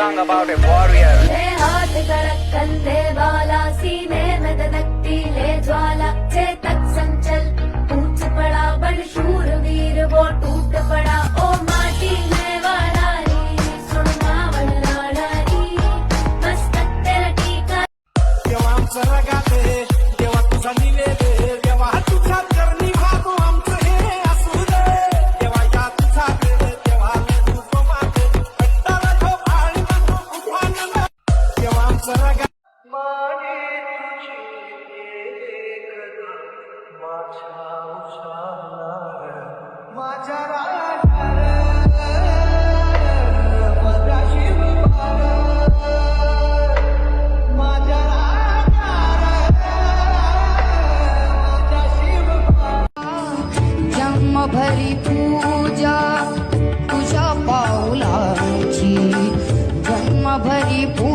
song about a warrior. ले हाथ कड़क कंधे वाला, सीने में दधकती ले ज्वाला, चेतक संचल ऊंच पड़ा, बड़ शूर वीर वो टूट पड़ा। ओ माटी में वाडारी, सुन मावळ लाडारी, मस्तक तेरा टीका। देवा आमचं रगाते, देवा तुझा निवेदे, देवा तुझा करणी भागो आमचं हे असू दे, देवा या तुझा दे, देवा तुझं मागे अट्टाला ठोक आणि मग उठवान ना, देवा आमचं रगा मागे तुझी एकदा माझ्या उशाला माझ्या राजा माझ्या शिवबाला माझ्या जन्मभरी पूजा तुझ्या पाऊलाची, जन्मभरी पूजा